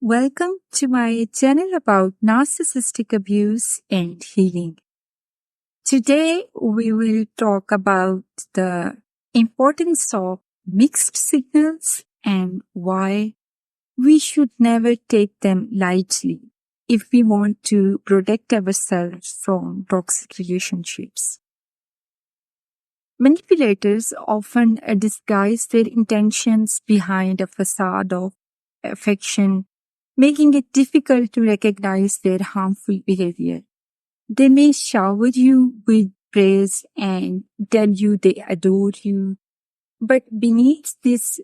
Welcome to my channel about narcissistic abuse and healing. Today we will talk about the importance of mixed signals and why we should never take them lightly if we want to protect ourselves from toxic relationships. Manipulators often disguise their intentions behind a facade of affection, making it difficult to recognize their harmful behavior. They may shower you with praise and tell you they adore you, but beneath this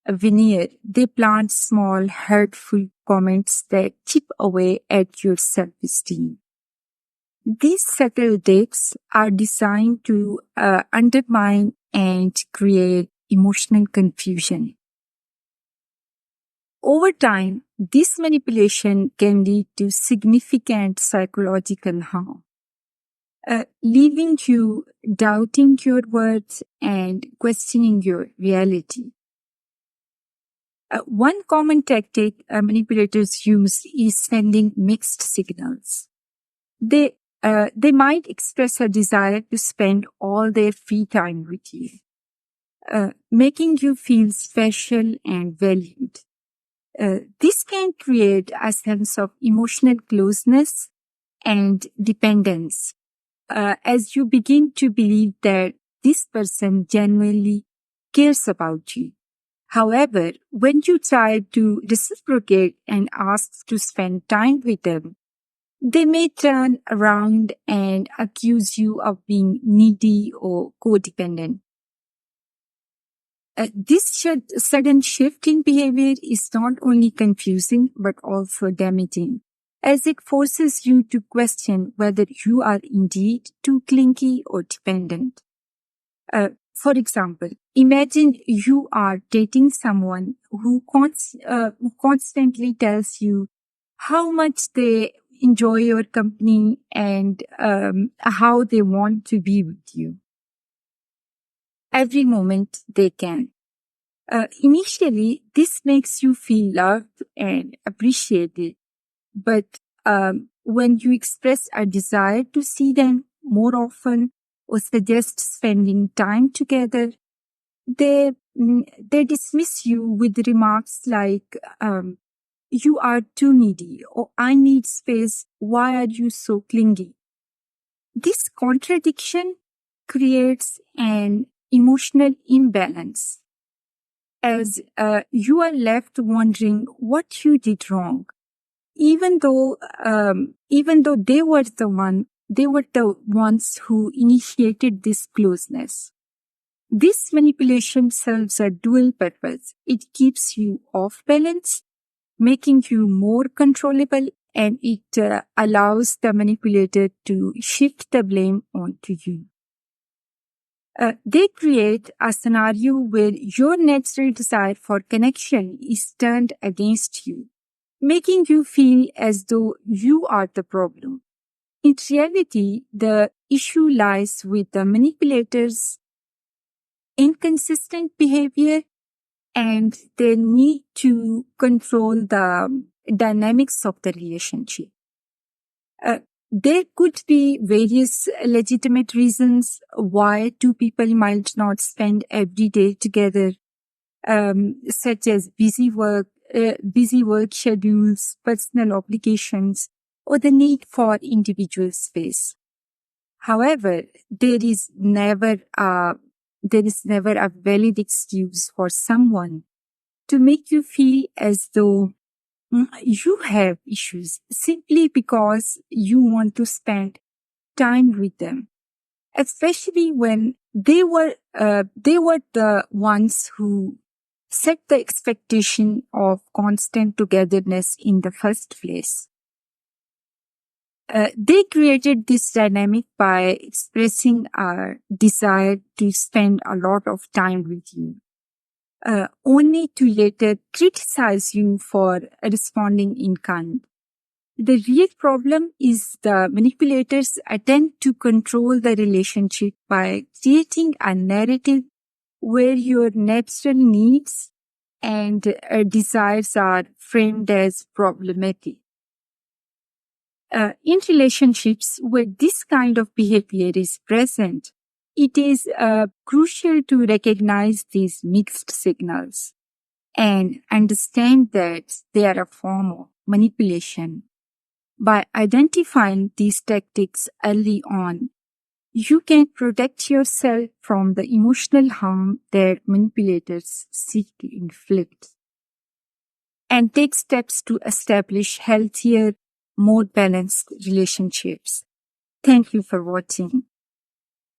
veneer, they plant small, hurtful comments that chip away at your self-esteem. These subtle digs are designed to undermine and create emotional confusion. Over time, this manipulation can lead to significant psychological harm, leaving you doubting your worth and questioning your reality. One common tactic manipulators use is sending mixed signals. They might express a desire to spend all their free time with you, making you feel special and valued. This can create a sense of emotional closeness and dependence as you begin to believe that this person genuinely cares about you. However, when you try to reciprocate and ask to spend time with them, they may turn around and accuse you of being needy or codependent. This sudden shift in behavior is not only confusing but also damaging, as it forces you to question whether you are indeed too clingy or dependent. For example, imagine you are dating someone who constantly tells you how much they enjoy your company and how they want to be with you every moment they can. Initially, this makes you feel loved and appreciated, but when you express a desire to see them more often or suggest spending time together, they dismiss you with remarks like, you are too needy, or I need space, why are you so clingy? This contradiction creates an emotional imbalance as you are left wondering what you did wrong, even though they were the ones who initiated this closeness. This manipulation serves a dual purpose. It keeps you off balance, making you more controllable, and it allows the manipulator to shift the blame onto you. They create a scenario where your natural desire for connection is turned against you, making you feel as though you are the problem. In reality, the issue lies with the manipulator's inconsistent behavior and their need to control the dynamics of the relationship. There could be various legitimate reasons why two people might not spend every day together, such as busy work schedules, personal obligations, or the need for individual space. However, there is never a valid excuse for someone to make you feel as though you have issues simply because you want to spend time with them, especially when they were the ones who set the expectation of constant togetherness in the first place. They created this dynamic by expressing a desire to spend a lot of time with you, only to later criticize you for responding in kind. The real problem is the manipulators attempt to control the relationship by creating a narrative where your natural needs and desires are framed as problematic. In relationships where this kind of behavior is present, it is crucial to recognize these mixed signals and understand that they are a form of manipulation. By identifying these tactics early on, you can protect yourself from the emotional harm that manipulators seek to inflict and take steps to establish healthier, more balanced relationships. Thank you for watching.